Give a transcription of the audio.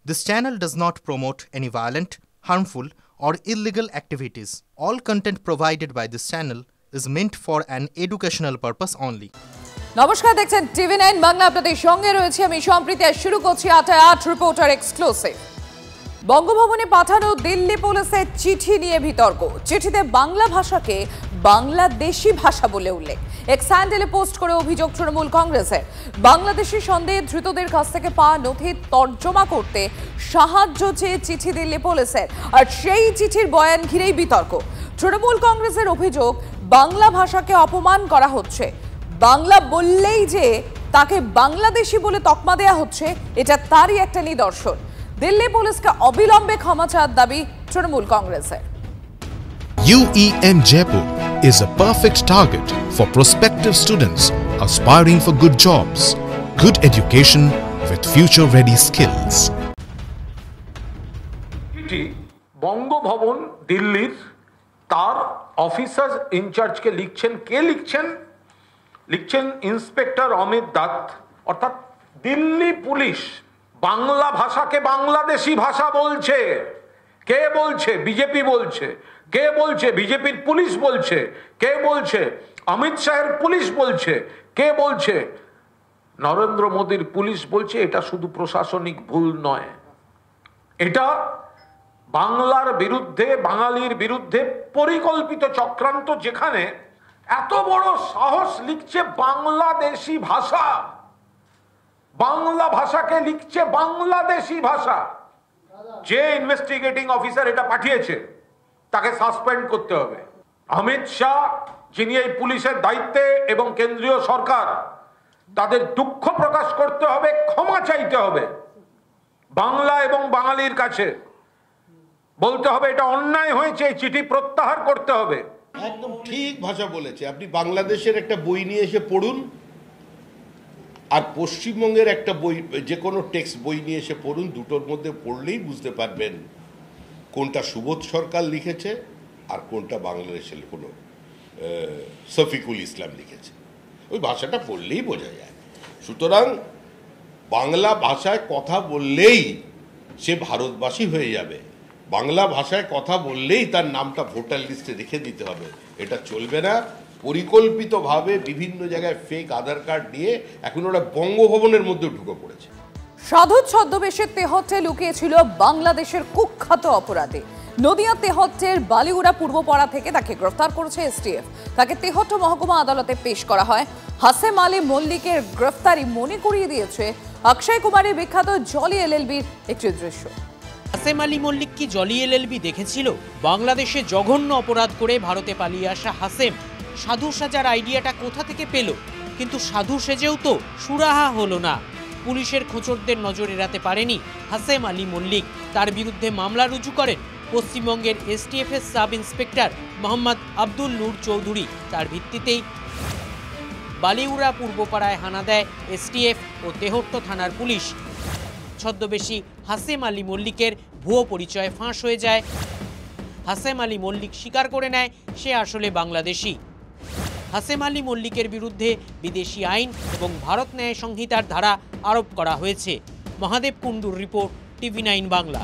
This channel does not promote any violent, harmful, or illegal activities. All content provided by this channel is meant for an educational purpose only. নমস্কার, দেখছেন TV9 Bangla. আপনাদের সঙ্গে রয়েছে আমি সম্প্রীতি। শুরু করছি ৮ রিপোর্টার এক্সক্লুসিভ। বঙ্গভবনে পাঠানো দিল্লি পুলিশের চিঠি নিয়ে বিতর্ক। চিঠিতে বাংলা ভাষাকে বাংলাদেশি ভাষা বলে উল্লেখ। এক্স হ্যান্ডেলে পোস্ট করে অভিযোগ তৃণমূল কংগ্রেসের। বাংলাদেশি সন্দেহে ধৃতদের কাছ থেকে পাওয়া নথি তর্জমা করতে সাহায্য চেয়ে চিঠি দিল্লি পুলিশের, আর সেই চিঠির বয়ান ঘিরেই বিতর্ক। তৃণমূল কংগ্রেসের অভিযোগ, বাংলা ভাষাকে অপমান করা হচ্ছে। বাংলা বললেই যে তাকে বাংলাদেশি বলে তকমা দেয়া হচ্ছে, এটা তারই একটা নিদর্শন। দিল্লি পুলিশকে অবিলম্বে ক্ষমা চাওয়ার দাবি তৃণমূল কংগ্রেসের। UEM Jaipur is a perfect target for prospective students aspiring for good jobs, good education with future-ready skills. Bangabhaban দিল্লির তার অফিসার ইনচার্জকে লিখছেন। কে লিখছেন? লিখছেন ইন্সপেক্টর অমিত দত্ত। অর্থাৎ দিল্লি পুলিশ বাংলা ভাষাকে বাংলাদেশি ভাষা বলছে। কে বলছে? বিজেপি বলছে। কে বলছে? বিজেপির পুলিশ বলছে। কে বলছে? অমিত শাহের পুলিশ বলছে। কে বলছে? নরেন্দ্র মোদীর পুলিশ বলছে। এটা শুধু প্রশাসনিক ভুল নয়, এটা বাংলার বিরুদ্ধে, বাঙালির বিরুদ্ধে পরিকল্পিত চক্রান্ত, যেখানে এত বড় সাহস লিখছে বাংলাদেশি ভাষা, বাংলা ভাষাকে লিখছে বাংলাদেশি ভাষা। যে ইনভেস্টিগেটিং অফিসার এটা পাঠিয়েছে তাকে সাসপেন্ড করতে হবে। অমিত শাহ, যিনি এই পুলিশের দায়িত্বে, এবং কেন্দ্রীয় সরকার, তাদের দুঃখ প্রকাশ করতে হবে, ক্ষমা চাইতে হবে বাংলা এবং বাঙালির কাছে। বলতে হবে এটা অন্যায় হয়েছে, এই চিঠি প্রত্যাহার করতে হবে। একদম ঠিক ভাষা বলেছে। আপনি বাংলাদেশের একটা বই নিয়ে এসে পড়ুন, আর পশ্চিমবঙ্গের একটা বই, যে কোনো টেক্সট বই নিয়ে এসে পড়ুন, দুটোর মধ্যে পড়লেই বুঝতে পারবেন কোনটা সুবোধ সরকার লিখেছে আর কোনটা বাংলাদেশের কোনো শফিকুল ইসলাম লিখেছে। ওই ভাষাটা পড়লেই বোঝা যায়। সুতরাং বাংলা ভাষায় কথা বললেই সে ভারতবাসী হয়ে যাবে, বাংলা ভাষায় কথা বললেই তার নামটা ভোটার লিস্টে রেখে দিতে হবে, এটা চলবে না। পরিকল্পিতভাবে বিভিন্ন জায়গায় ফেক আধার কার্ড দিয়ে এখন ওরা বঙ্গভবনের মধ্যে ঢুকে পড়েছে। সাধু ছদ্মবেশে তেহট্টে লুকিয়েছিল বাংলাদেশের কুখ্যাত অপরাধী। নদিয়া তেহট্টের বালিউড়া পূর্বপাড়া থেকে তাকে গ্রেফতার করেছে এসটিএফ। তাকে তেহট্ট মহকুমা আদালতে পেশ করা হয়। হাসেম আলী মল্লিকের গ্রেফতারি মনে করিয়ে দিয়েছে অক্ষয় কুমারের বিখ্যাত জলি এলএলবির একটি দৃশ্য। হাসেম আলী মল্লিক কি জলি এলএলবি দেখেছিল? বাংলাদেশে জঘন্য অপরাধ করে ভারতে পালিয়ে আসা হাসেম সাধু সাজার আইডিয়াটা কোথা থেকে পেল? কিন্তু সাধু সেজেও তো সুরাহা হলো না। পুলিশের খোঁচরদের নজর এড়াতে পারেনি হাসেম আলী মল্লিক। তার বিরুদ্ধে মামলা রুজু করেন পশ্চিমবঙ্গের এসটিএফের সাব ইন্সপেক্টর মোহাম্মদ আব্দুল নূর চৌধুরী। তার ভিত্তিতেই বালিউড়া পূর্বপাড়ায় হানা দেয় এসটিএফ ও তেহট্ট থানার পুলিশ। ছদ্মবেশী হাসেম আলী মল্লিকের ভুয়ো পরিচয় ফাঁস হয়ে যায়। হাসেম আলী মল্লিক স্বীকার করে নেয় সে আসলে বাংলাদেশি। হাসেম আলী মল্লিকের বিরুদ্ধে বিদেশি আইন এবং ভারত ন্যায় সংহিতার ধারা আরোপ করা হয়েছে। মহাদেব কুণ্ডুর রিপোর্ট, TV9 বাংলা।